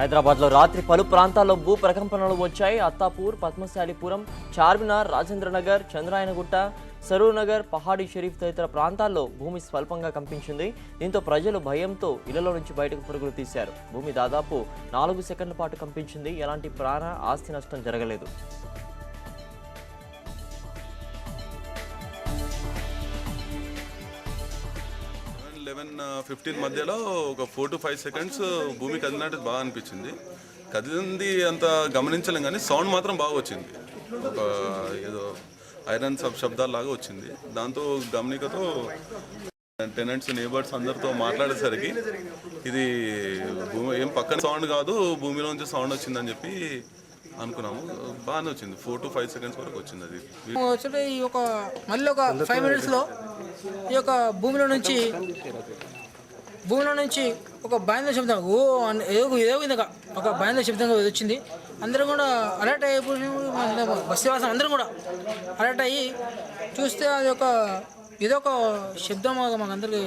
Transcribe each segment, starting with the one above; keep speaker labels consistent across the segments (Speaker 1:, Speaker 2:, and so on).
Speaker 1: హైదరాబాద్లో రాత్రి పలు ప్రాంతాల్లో భూ ప్రకంపనలు వచ్చాయి. అత్తాపూర్, పద్మశాలిపురం, చార్మినార్, రాజేంద్రనగర్, చంద్రాయనగుట్ట, సరూర్ నగర్, పహాడీ షరీఫ్ తదితర ప్రాంతాల్లో భూమి స్వల్పంగా కంపించింది. దీంతో ప్రజలు భయంతో ఇళ్లలో నుంచి బయటకు పరుగులు తీశారు. భూమి దాదాపు 4 సెకండ్ల పాటు కంపించింది. ఎలాంటి ప్రాణ ఆస్తి నష్టం జరగలేదు.
Speaker 2: మధ్యలో ఒక 4 to 5 seconds భూమి కదిలినట్టు బాగా అనిపించింది. కదిలింది అంత గమనించలేం కానీ సౌండ్ మాత్రం బాగా వచ్చింది. ఒక ఏదో ఐరన్ శబ్దాలు లాగా వచ్చింది. దాంతో గమనికతో టెనెంట్స్, నేబర్స్ అందరితో మాట్లాడేసరికి ఇది భూమి ఏం పక్కన సౌండ్ కాదు, భూమిలోంచి సౌండ్ వచ్చిందని చెప్పి అనుకున్నాము. బాగానే వచ్చింది. 4 to 5 seconds వరకు వచ్చింది. అది
Speaker 3: ఈ ఒక మళ్ళీ ఒక 5 minutesలో ఈ యొక్క భూమిలో నుంచి ఒక భయంద శబ్దం ఏదో విధంగా ఒక భయంద శబ్దంగా వచ్చింది. అందరూ కూడా అలర్ట్ అయిపోయి బస్సువాసం అందరూ కూడా అలర్ట్ అయ్యి చూస్తే అది ఒక ఇదొక శబ్దం మాకందరికి.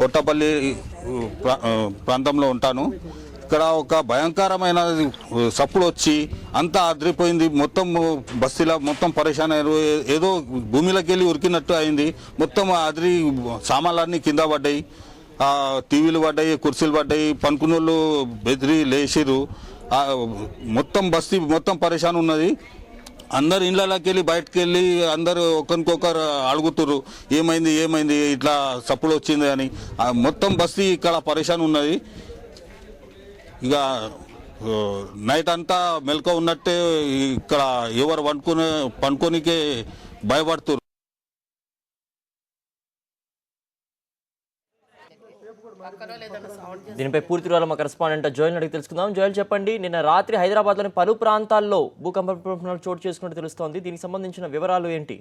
Speaker 4: కొట్టపల్లి ప్రాంతంలో ఉంటాను. ఇక్కడ ఒక భయంకరమైన సప్పుడు వచ్చి అంతా అదిరిపోయింది. మొత్తం బస్తీలో మొత్తం పరేషాన్ అయ్యారు. ఏదో భూమిలోకి వెళ్ళి ఉరికినట్టు అయింది. మొత్తం అదిరి సామాన్లన్నీ కింద పడ్డాయి, టీవీలు పడ్డాయి, కుర్చీలు పడ్డాయి. పనుకున్నోళ్ళు బెదిరి లేచిరు. మొత్తం బస్తీ మొత్తం పరేషాన్ ఉన్నది. అందరు ఇళ్ళకి వెళ్ళి బయటకు వెళ్ళి అందరు ఒకరికొకరు అడుగుతుర్రు, ఏమైంది ఇట్లా సప్పుడు వచ్చింది అని. మొత్తం బస్తీ ఇక్కడ పరేషాన్ ఉన్నది. ఇక నైట్ అంతా మెలకువ ఉన్నట్టే ఇక్కడ ఎవరు పండుకోనికే భయపడుతున్నారు.
Speaker 1: దీనిపై పూర్తి వివరాలు మా కరెస్పాండెంట్ జోయల్ అడిగి తెలుసుకుందాం. జోయల్, చెప్పండి, నిన్న రాత్రి హైదరాబాద్లోని పలు ప్రాంతాల్లో భూకంపాలు చోటు చేసుకున్నట్టు తెలుస్తోంది. దీనికి సంబంధించిన వివరాలు ఏంటి?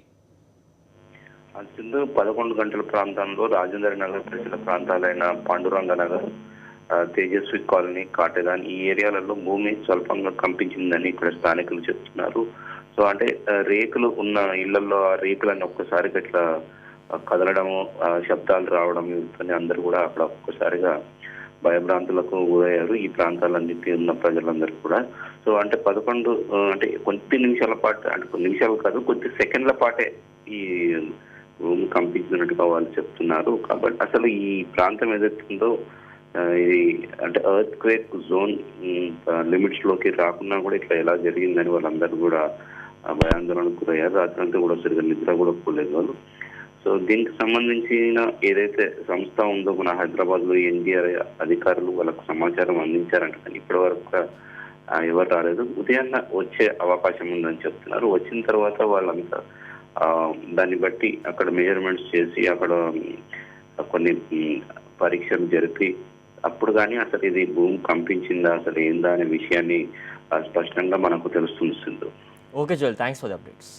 Speaker 5: 11 గంటల ప్రాంతంలో రాజేంద్ర నగర్ పరిసర ప్రాంతాలైన పాండురంగ నగర్, తేజస్వి కాలనీ, కాటగాన్ ఈ ఏరియాలలో భూమి స్వల్పంగా కంపించిందని ఇక్కడ స్థానికులు చెప్తున్నారు. సో అంటే రేకులు ఉన్న ఇళ్లలో ఆ రేకులన్నీ ఒక్కసారిగా ఇట్లా కదలడము, శబ్దాలు రావడం, అందరూ కూడా అక్కడ ఒక్కసారిగా భయభ్రాంతులకు గురయ్యారు ఈ ప్రాంతాలన్నిటి ఉన్న ప్రజలందరూ కూడా. సో అంటే 11 అంటే కొద్ది నిమిషాల పాటు, అంటే కొన్ని నిమిషాలు కాదు కొద్ది సెకండ్ల పాటే ఈ భూమి కంపించినట్టుగా వాళ్ళు చెప్తున్నారు. కాబట్టి అసలు ఈ ప్రాంతం ఏదైతుందో ఇది అంటే ఎర్త్ క్వేక్ జోన్ లిమిట్స్ లోకి రాకుండా కూడా ఇట్లా ఎలా జరిగిందని వాళ్ళందరూ కూడా భయాందోళనకు గురయ్యారు. రాత్రంతా కూడా సరిగ్గా నిద్ర కూడా పోలేదు వాళ్ళు. సో దీనికి సంబంధించిన ఏదైతే సంస్థ ఉందో మన హైదరాబాద్ లో ఎన్డీఆర్ అధికారులు వాళ్ళకు సమాచారం అందించారంట, కానీ ఇప్పటి వరకు ఎవరు రాలేదు. ఉదయాన్న వచ్చే అవకాశం ఉందని చెప్తున్నారు. వచ్చిన తర్వాత వాళ్ళంతా దాన్ని బట్టి అక్కడ మెజర్మెంట్స్ చేసి అక్కడ కొన్ని పరీక్షలు జరిపి అప్పుడు కానీ అసలు ఇది భూమి కంపించిందా అసలు ఏందా అనే విషయాన్ని స్పష్టంగా మనకు తెలుస్తుంది.
Speaker 1: Okay Joel, thanks for the updates.